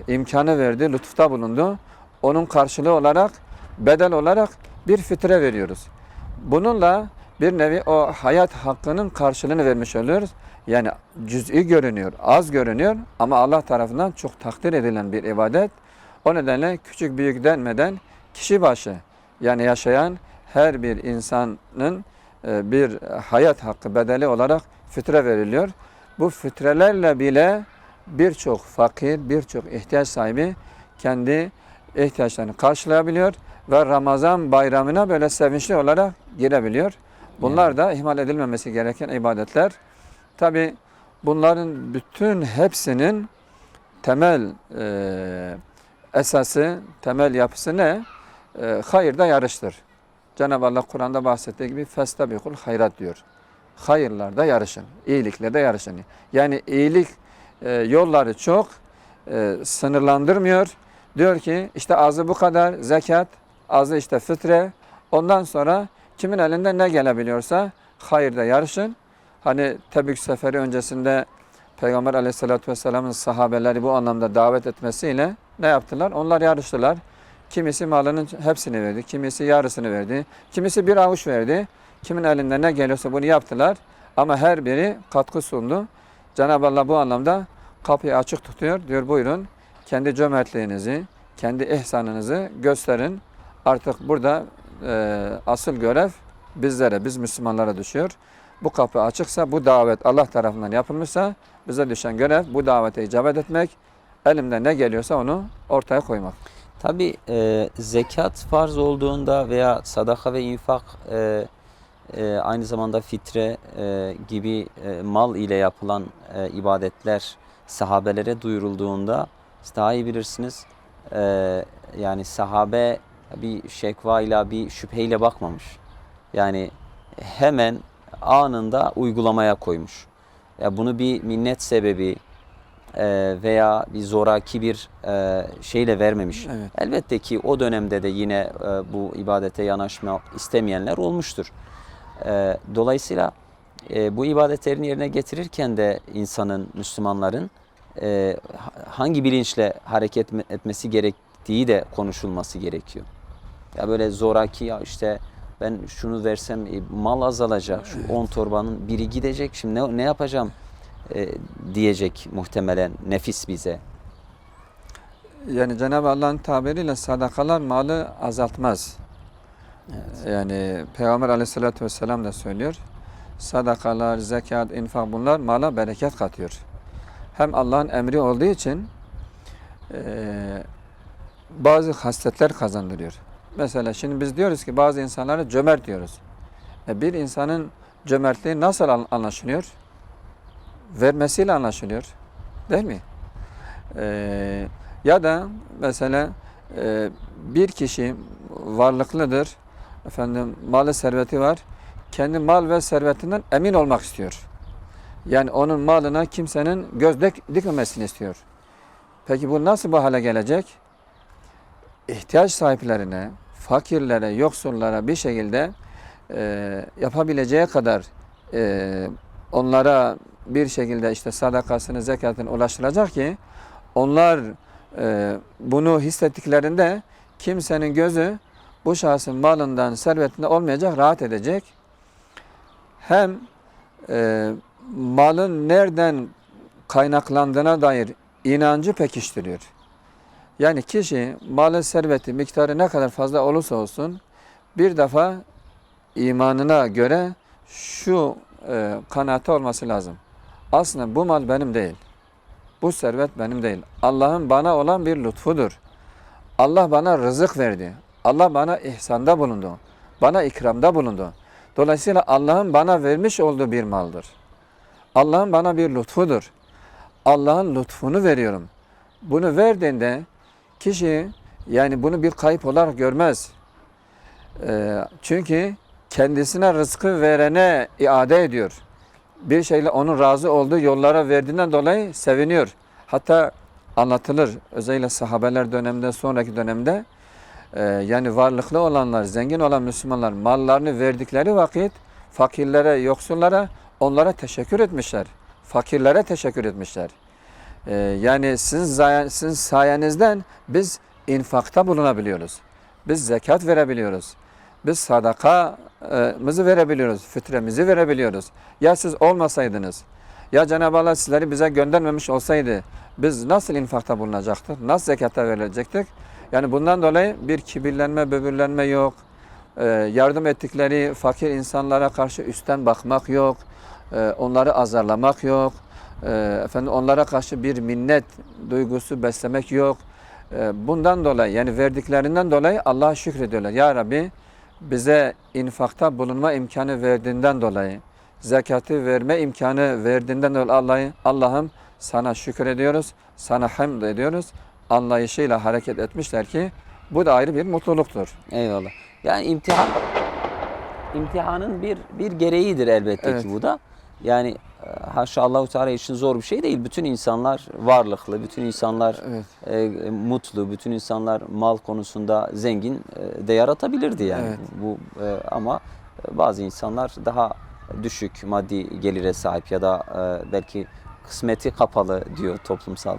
imkanı verdi, lütufta bulundu. Onun karşılığı olarak, bedel olarak bir fitre veriyoruz. Bununla bir nevi o hayat hakkının karşılığını vermiş oluyoruz. Yani cüz'i görünüyor, az görünüyor ama Allah tarafından çok takdir edilen bir ibadet. O nedenle küçük büyük denmeden kişi başı, yani yaşayan her bir insanın bir hayat hakkı bedeli olarak fitre veriliyor. Bu fitrelerle bile birçok fakir, birçok ihtiyaç sahibi kendi ihtiyaçlarını karşılayabiliyor ve Ramazan bayramına böyle sevinçli olarak girebiliyor. Bunlar da ihmal edilmemesi gereken ibadetler. Tabi bunların bütün hepsinin temel esası, temel yapısı ne? Hayırda yarıştır. Cenab-ı Allah Kur'an'da bahsettiği gibi festabikul hayrat diyor. Hayırlarda yarışın, iyiliklerde yarışın. Yani iyilik yolları çok, sınırlandırmıyor. Diyor ki işte azı bu kadar zekat, azı işte fitre. Ondan sonra kimin elinden ne gelebiliyorsa hayırda yarışın. Hani Tebük seferi öncesinde Peygamber aleyhissalatü vesselamın sahabeleri bu anlamda davet etmesiyle ne yaptılar? Onlar yarıştılar. Kimisi malının hepsini verdi, kimisi yarısını verdi, kimisi bir avuç verdi. Kimin elinden ne geliyorsa bunu yaptılar. Ama her biri katkı sundu. Cenab-ı Allah bu anlamda kapıyı açık tutuyor. Diyor buyurun kendi cömertliğinizi, kendi ihsanınızı gösterin. Artık burada asıl görev bizlere, biz Müslümanlara düşüyor. Bu kapı açıksa, bu davet Allah tarafından yapılmışsa bize düşen görev bu davete icabet etmek, elimden ne geliyorsa onu ortaya koymak. Tabi zekat farz olduğunda veya sadaka ve infak aynı zamanda fitre gibi mal ile yapılan ibadetler sahabelere duyurulduğunda siz daha iyi bilirsiniz. Yani sahabe bir şekvayla, bir şüpheyle bakmamış. Yani hemen anında uygulamaya koymuş. Ya bunu bir minnet sebebi veya bir zoraki bir şeyle vermemiş. Evet. Elbette ki o dönemde de yine bu ibadete yanaşmak istemeyenler olmuştur. Dolayısıyla bu ibadetlerin yerine getirirken de insanın, Müslümanların hangi bilinçle hareket etmesi gerektiği de konuşulması gerekiyor. Ya böyle zoraki, ya işte ben şunu versem mal azalacak, şu 10 torbanın biri gidecek, şimdi ne yapacağım diyecek muhtemelen nefis bize. Yani Cenab-ı Allah'ın tabiriyle sadakalar malı azaltmaz. Evet. Yani Peygamber Aleyhisselatü Vesselam da söylüyor. Sadakalar, zekat, infak bunlar mala bereket katıyor. Hem Allah'ın emri olduğu için bazı hasletler kazandırıyor. Mesela şimdi biz diyoruz ki bazı insanlara cömert diyoruz. Bir insanın cömertliği nasıl anlaşılıyor? Vermesiyle anlaşılıyor. Değil mi? Ya da mesela bir kişi varlıklıdır. Efendim malı serveti var. Kendi mal ve servetinden emin olmak istiyor. Yani onun malına kimsenin göz dikmemesini istiyor. Peki bu nasıl bu hale gelecek? İhtiyaç sahiplerine, fakirlere, yoksullara bir şekilde yapabileceği kadar onlara bir şekilde işte sadakasını, zekatını ulaştıracak ki onlar bunu hissettiklerinde kimsenin gözü bu şahsın malından, servetinde olmayacak, rahat edecek. Hem malın nereden kaynaklandığına dair inancı pekiştiriyor. Yani kişi malı, serveti miktarı ne kadar fazla olursa olsun bir defa imanına göre şu kanaati olması lazım. Aslında bu mal benim değil. Bu servet benim değil. Allah'ın bana olan bir lütfudur. Allah bana rızık verdi. Allah bana ihsanda bulundu. Bana ikramda bulundu. Dolayısıyla Allah'ın bana vermiş olduğu bir maldır. Allah'ın bana bir lütfudur. Allah'ın lütfunu veriyorum. Bunu verdiğinde kişi yani bunu bir kayıp olarak görmez. Çünkü kendisine rızkı verene iade ediyor. Bir şeyle onun razı olduğu yollara verdiğinden dolayı seviniyor. Hatta anlatılır özellikle sahabeler döneminde, sonraki dönemde yani varlıklı olanlar, zengin olan Müslümanlar mallarını verdikleri vakit fakirlere, yoksullara onlara teşekkür etmişler. Fakirlere teşekkür etmişler. Yani sizin sayenizden biz infakta bulunabiliyoruz. Biz zekat verebiliyoruz. Biz sadakamızı verebiliyoruz. Fitremizi verebiliyoruz. Ya siz olmasaydınız, ya Cenab-ı Allah sizleri bize göndermemiş olsaydı biz nasıl infakta bulunacaktık? Nasıl zekata verilecektik? Yani bundan dolayı bir kibirlenme, böbürlenme yok. Yardım ettikleri fakir insanlara karşı üstten bakmak yok. Onları azarlamak yok. Efendim onlara karşı bir minnet duygusu beslemek yok. Bundan dolayı yani verdiklerinden dolayı Allah'a şükrediyorlar. Ya Rabbi bize infakta bulunma imkanı verdiğinden dolayı, zekatı verme imkanı verdiğinden dolayı Allah'ım sana şükrediyoruz, sana hamd ediyoruz. Anlayışıyla hareket etmişler ki bu da ayrı bir mutluluktur. Eyvallah. Yani imtihanın bir gereğidir elbette Evet. ki bu da. Yani haşa Allahu Teala için zor bir şey değil. Bütün insanlar varlıklı, bütün insanlar Evet. mutlu, bütün insanlar mal konusunda zengin de yaratabilirdi yani. Evet. Bu ama bazı insanlar daha düşük maddi gelire sahip ya da belki kısmeti kapalı diyor toplumsal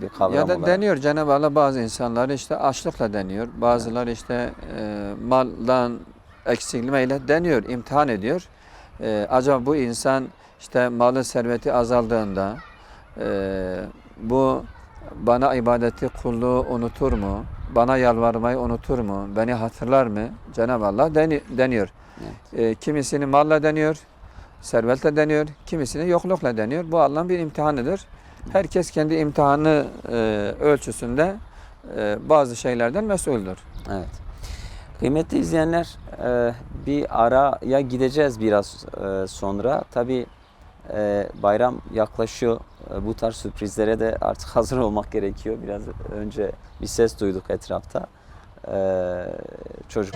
bir kavram Ya da olarak. deniyor Cenab-ı Allah bazı insanları işte açlıkla deniyor. Bazıları işte maldan eksilmeyle deniyor, imtihan ediyor. Acaba bu insan işte malı serveti azaldığında bu bana ibadeti, kulluğu unutur mu? Bana yalvarmayı unutur mu? Beni hatırlar mı? Cenab-ı Allah deniyor. Kimisini malla deniyor, servetle deniyor, kimisini yoklukla deniyor. Bu Allah'ın bir imtihanıdır. Herkes kendi imtihanı ölçüsünde bazı şeylerden mesuldür. Evet. Kıymetli izleyenler, bir araya gideceğiz biraz sonra. Tabii bayram yaklaşıyor. Bu tarz sürprizlere de artık hazır olmak gerekiyor. Biraz önce bir ses duyduk etrafta. Çocuk.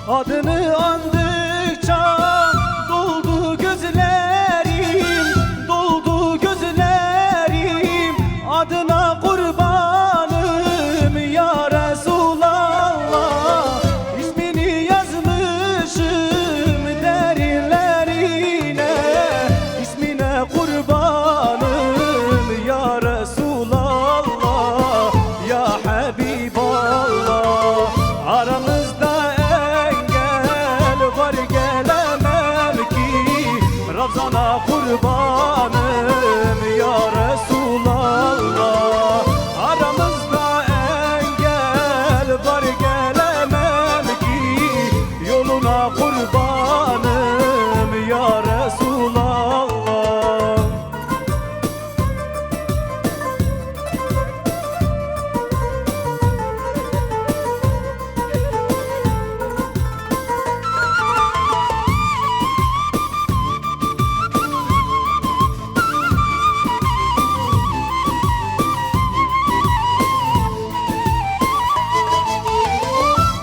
Adını andıkça doldu gözlerim, doldu gözlerim. Adına kurbanım ya Resulallah. İsmini yazmışım derinlerine, ismine kurbanım ya Resulallah, ya Habiballah. Aramızda Ravzana kurbanım ya Resulallah. Aramızda engel var, gelemem ki yoluna kurbanım ya Resulallah.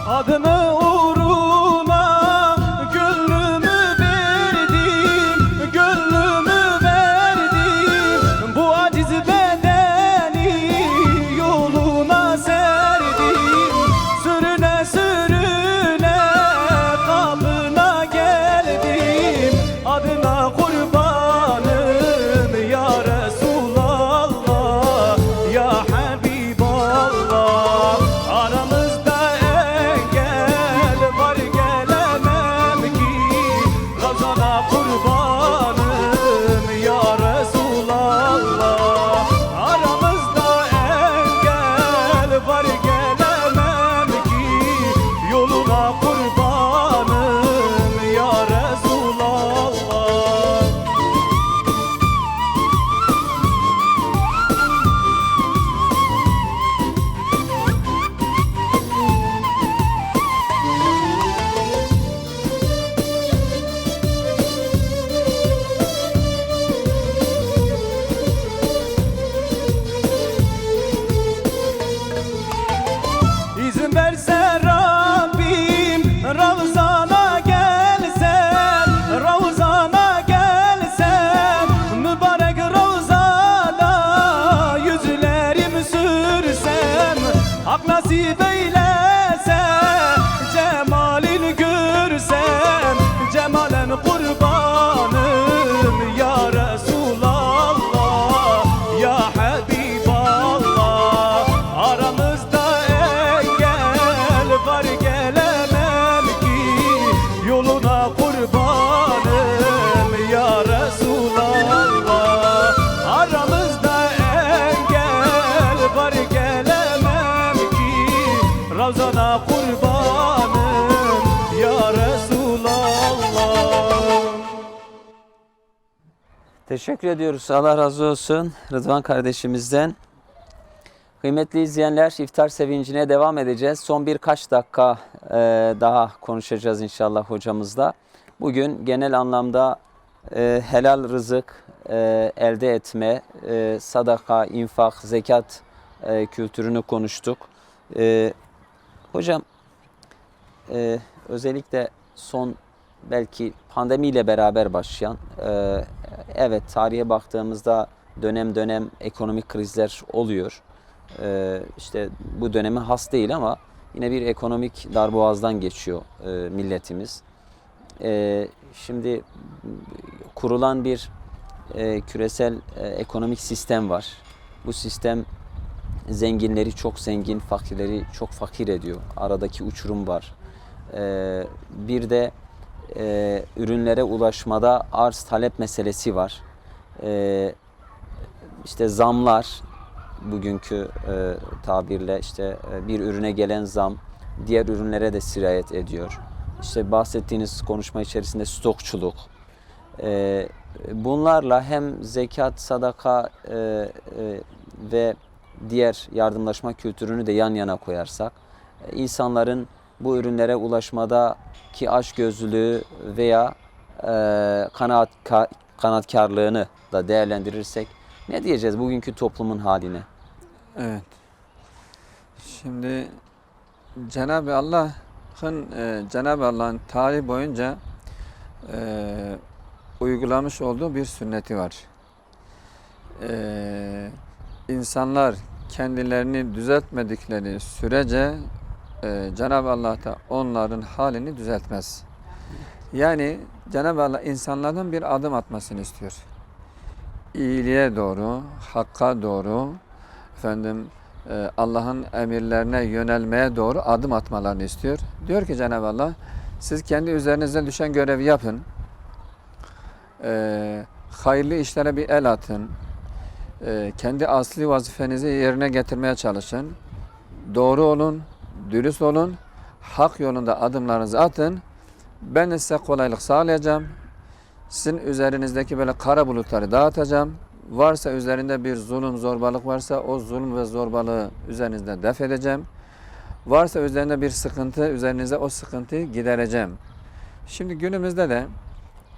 Adını uğruna gönlümü verdim, gönlümü verdim. Bu aciz bedeni yoluna serdim. Sürüne sürüne kapına geldim. Adına kurbanım ya Resulallah, ya Habiballah. Aramızda var, gelemem ki Ravzana kurbanım ya Resulallah. Aramızda engel var, gelemem ki yoluna kurbanım ya Resulallah. İzin verse Rabbim Ravzana gelsem, Ravzana gelsem, mübarek Ravzada yüzlerimi sürsem, hak nasip eylese cemalini görsem, cemalen kurbanım ya Resulallah, ya Habiballah. Aramızda var, gelemem ki yoluna kurbanım ya Resulallah. Aramızda engel var, gelemem ki Ravzana kurbanım ya Resulallah. Teşekkür ediyoruz. Allah razı olsun Rıdvan kardeşimizden. Kıymetli izleyenler, iftar sevincine devam edeceğiz. Son birkaç dakika daha konuşacağız inşallah hocamızla. Bugün genel anlamda helal rızık elde etme, sadaka, infak, zekat kültürünü konuştuk. Hocam, özellikle son belki pandemiyle beraber başlayan, evet tarihe baktığımızda dönem dönem ekonomik krizler oluyor. İşte bu döneme has değil ama yine bir ekonomik darboğazdan geçiyor milletimiz. Şimdi kurulan bir küresel ekonomik sistem var. Bu sistem zenginleri çok zengin, fakirleri çok fakir ediyor. Aradaki uçurum var. Bir de ürünlere ulaşmada arz talep meselesi var. İşte zamlar, bugünkü tabirle işte bir ürüne gelen zam diğer ürünlere de sirayet ediyor. İşte bahsettiğiniz konuşma içerisinde stokçuluk. Bunlarla hem zekat, sadaka ve diğer yardımlaşma kültürünü de yan yana koyarsak, insanların bu ürünlere ulaşmadaki açgözlülüğü veya kanaatkarlığını da değerlendirirsek ne diyeceğiz bugünkü toplumun haline? Evet. Şimdi Cenab-ı Allah'ın tarih boyunca uygulamış olduğu bir sünneti var. İnsanlar kendilerini düzeltmedikleri sürece Cenab-ı Allah da onların halini düzeltmez. Yani Cenab-ı Allah insanlardan bir adım atmasını istiyor. İyiliğe doğru, hakka doğru, Allah'ın emirlerine yönelmeye doğru adım atmalarını istiyor. Diyor ki Cenab-ı Allah, siz kendi üzerinize düşen görevi yapın. Hayırlı işlere bir el atın. Kendi asli vazifenizi yerine getirmeye çalışın. Doğru olun, dürüst olun. Hak yolunda adımlarınızı atın. Ben size kolaylık sağlayacağım. Sizin üzerinizdeki böyle kara bulutları dağıtacağım. Varsa üzerinde bir zulüm, zorbalık varsa o zulüm ve zorbalığı üzerinizde def edeceğim. Varsa üzerinde bir sıkıntı, üzerinize o sıkıntıyı gidereceğim. Şimdi günümüzde de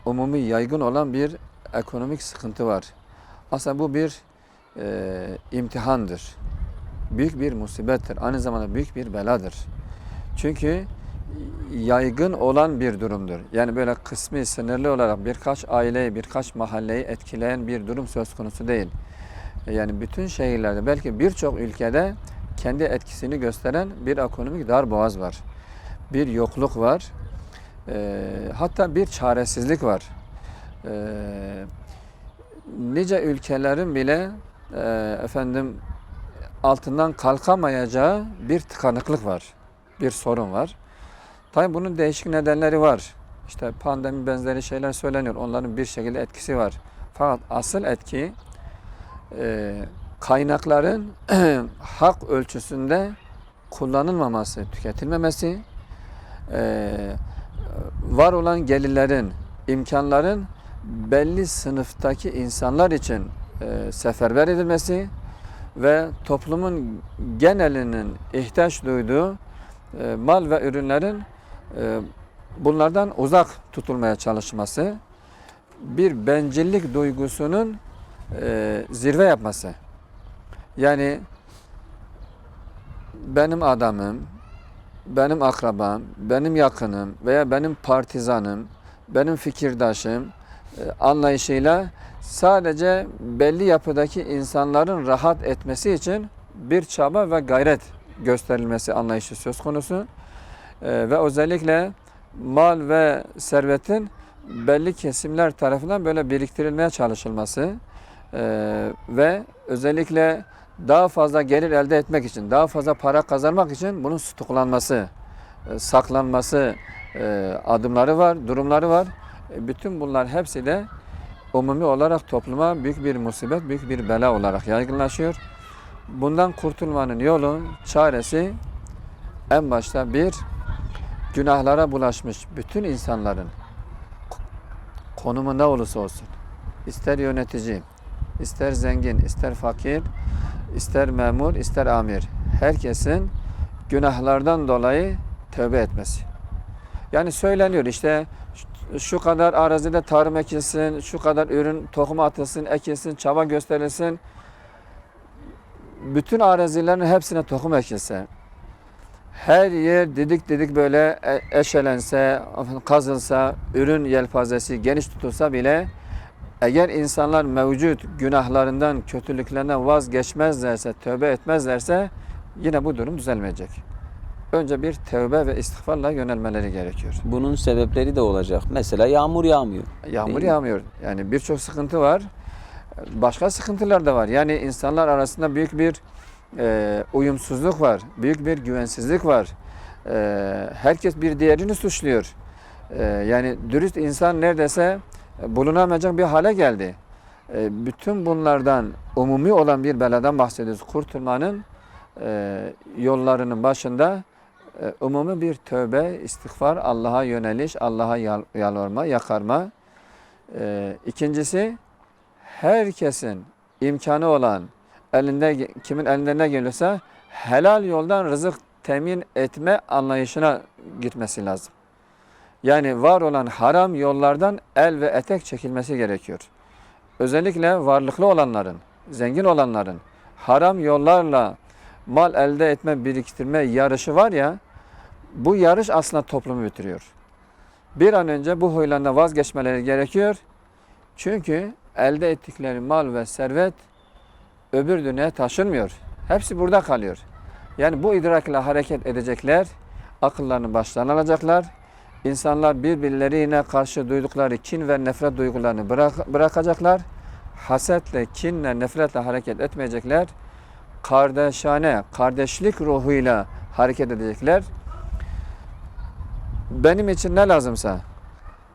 umumi yaygın olan bir ekonomik sıkıntı var. Aslında bu bir imtihandır. Büyük bir musibettir. Aynı zamanda büyük bir beladır. Çünkü yaygın olan bir durumdur. Yani böyle kısmi, sınırlı olarak birkaç aileyi, birkaç mahalleyi etkileyen bir durum söz konusu değil. Yani bütün şehirlerde, belki birçok ülkede kendi etkisini gösteren bir ekonomik darboğaz var. Bir yokluk var. Hatta bir çaresizlik var. Nice ülkelerin bile altından kalkamayacağı bir tıkanıklık var. Bir sorun var. Tabii bunun değişik nedenleri var. İşte pandemi benzeri şeyler söyleniyor. Onların bir şekilde etkisi var. Fakat asıl etki kaynakların hak ölçüsünde kullanılmaması, tüketilmemesi, var olan gelirlerin, imkanların belli sınıftaki insanlar için seferber edilmesi ve toplumun genelinin ihtiyaç duyduğu mal ve ürünlerin bunlardan uzak tutulmaya çalışması, bir bencillik duygusunun zirve yapması. Yani benim adamım, benim akrabam, benim yakınım veya benim partizanım, benim fikirdaşım anlayışıyla sadece belli yapıdaki insanların rahat etmesi için bir çaba ve gayret gösterilmesi anlayışı söz konusu. Ve özellikle mal ve servetin belli kesimler tarafından böyle biriktirilmeye çalışılması ve özellikle daha fazla gelir elde etmek için, daha fazla para kazanmak için bunun stoklanması, saklanması adımları var, durumları var. Bütün bunlar hepsi de umumi olarak topluma büyük bir musibet, büyük bir bela olarak yaygınlaşıyor. Bundan kurtulmanın yolu, çaresi en başta bir, günahlara bulaşmış bütün insanların konumu ne olursa olsun, ister yönetici, ister zengin, ister fakir, ister memur, ister amir, herkesin günahlardan dolayı tövbe etmesi. Yani söyleniyor işte şu kadar arazide tarım ekilsin, şu kadar ürün tohumu atılsın, ekilsin, çaba gösterilsin. Bütün arazilerin hepsine tohum ekilse, her yer didik didik böyle eşelense, kazılsa, ürün yelpazesi geniş tutulsa bile eğer insanlar mevcut günahlarından, kötülüklerinden vazgeçmezlerse, tövbe etmezlerse yine bu durum düzelmeyecek. önce bir tevbe ve istiğfarla yönelmeleri gerekiyor. Bunun sebepleri de olacak. Mesela yağmur yağmıyor. Yağmur Değil mi? yağmıyor. Yani birçok sıkıntı var. Başka sıkıntılar da var. Yani insanlar arasında büyük bir uyumsuzluk var. Büyük bir güvensizlik var. Herkes bir diğerini suçluyor. Yani dürüst insan neredeyse bulunamayacak bir hale geldi. Bütün bunlardan umumi olan bir beladan bahsediyoruz. Kurtulmanın yollarının başında umumi bir tövbe, istiğfar, Allah'a yöneliş, Allah'a yalvarma, yakarma. İkincisi, herkesin imkanı olan, kimin elinde ne geliyorsa helal yoldan rızık temin etme anlayışına gitmesi lazım. Yani var olan haram yollardan el ve etek çekilmesi gerekiyor. Özellikle varlıklı olanların, zengin olanların haram yollarla mal elde etme, biriktirme yarışı var ya, bu yarış aslında toplumu bitiriyor. Bir an önce bu huylarına vazgeçmeleri gerekiyor. Çünkü elde ettikleri mal ve servet öbür dünyaya taşınmıyor. Hepsi burada kalıyor. Yani bu idrakla hareket edecekler, akıllarını başlarına alacaklar. İnsanlar birbirlerine karşı duydukları kin ve nefret duygularını bırakacaklar. Hasetle, kinle, nefretle hareket etmeyecekler. Kardeşane, kardeşlik ruhuyla hareket edecekler. Benim için ne lazımsa,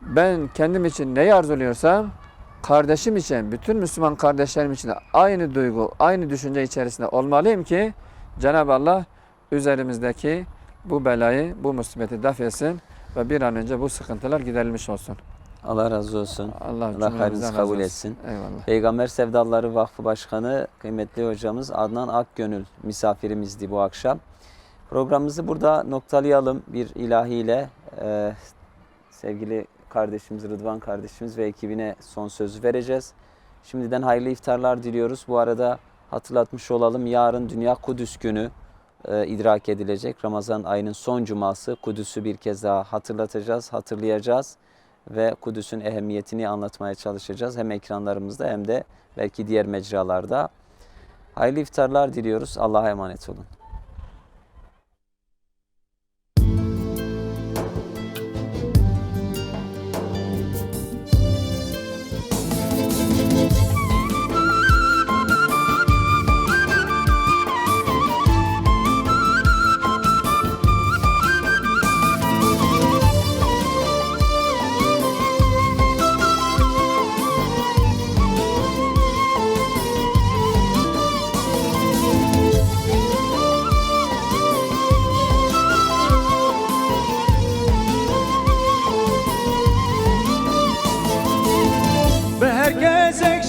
ben kendim için neyi arzuluyorsam, kardeşim için, bütün Müslüman kardeşlerim için de aynı duygu, aynı düşünce içerisinde olmalıyım ki Cenab-ı Allah üzerimizdeki bu belayı, bu musibeti def etsin ve bir an önce bu sıkıntılar giderilmiş olsun. Allah razı olsun. Allah hayrınızı kabul etsin. Eyvallah. Peygamber Sevdaları Vakfı Başkanı kıymetli hocamız Adnan Akgönül misafirimizdi bu akşam. Programımızı burada noktalayalım bir ilahiyle. Sevgili kardeşimiz Rıdvan kardeşimiz ve ekibine son sözü vereceğiz. Şimdiden hayırlı iftarlar diliyoruz. Bu arada hatırlatmış olalım, yarın Dünya Kudüs Günü idrak edilecek. Ramazan ayının son cuması. Kudüs'ü bir kez daha hatırlatacağız, hatırlayacağız ve Kudüs'ün ehemmiyetini anlatmaya çalışacağız. Hem ekranlarımızda hem de belki diğer mecralarda. Hayırlı iftarlar diliyoruz. Allah'a emanet olun.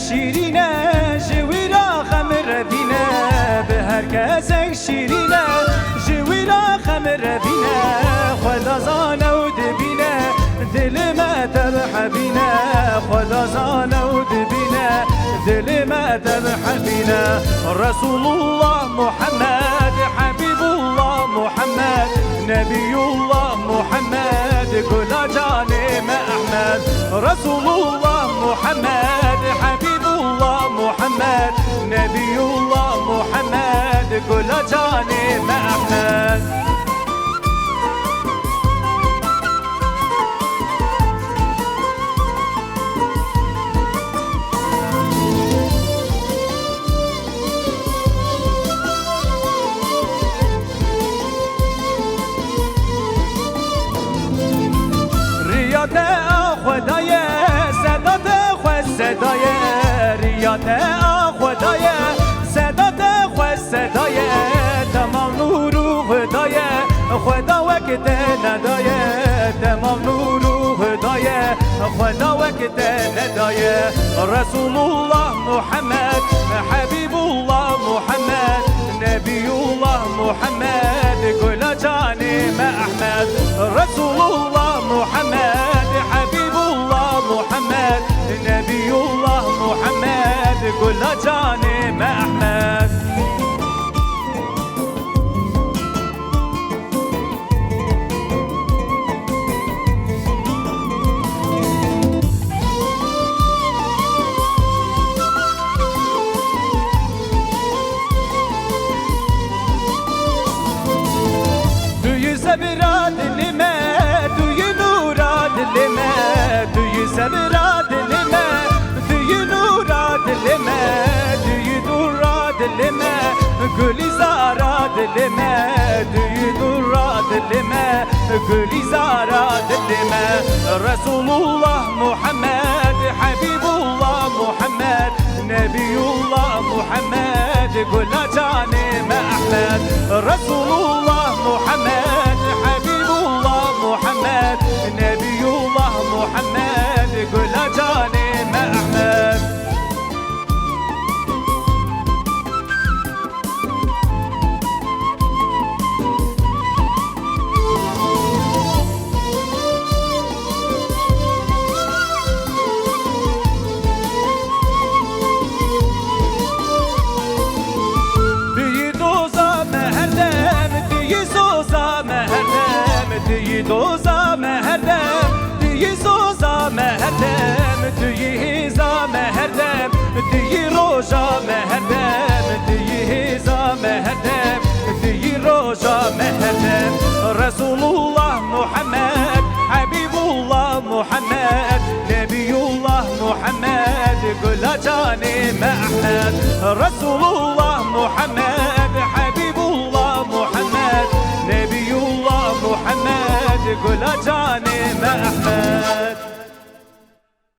شیرینه جویرا خمر بینه به هر کس شیرینه جویرا خمر بینه خدا زانه و دبینه دل ما ترحبینه خدا زانه و دبینه دل ما ترحبینه رسول الله محمد حبیب الله محمد نبی الله محمد گل جان ما احمد رسول الله محمد حبیب الله محمد نبی الله محمد گل جان ما احمد ریاض خدای صدات خوش صدای ریاض خدای صدات خوش صدای تمام نور و خدای خدا وقت ندای تمام نور و خدای خدا وقت ندای رسول الله محمد حبیب الله محمد نبی الله محمد گل جان ما احمد رسول الله محمد حبیب الله محمد نبی الله محمد گل جان ما احمد sevra dilime Düğü nura dilime Düğü dura dilime Gülizara dilime Düğü dura dilime Gülizara dilime Resulullah Muhammed Habibullah Muhammed Nebiyullah Muhammed Gül canım Ahmed Resulullah Muhammed Habibullah Muhammed Nebiyullah Muhammed Gül canım Ahmed doza meherdem Diyi zoza meherdem Diyi hiza meherdem Diyi roja meherdem Diyi hiza meherdem Diyi roja meherdem Resulullah Muhammed Habibullah Muhammed Nebiyullah Muhammed Gül canım Ahmed Resulullah Muhammed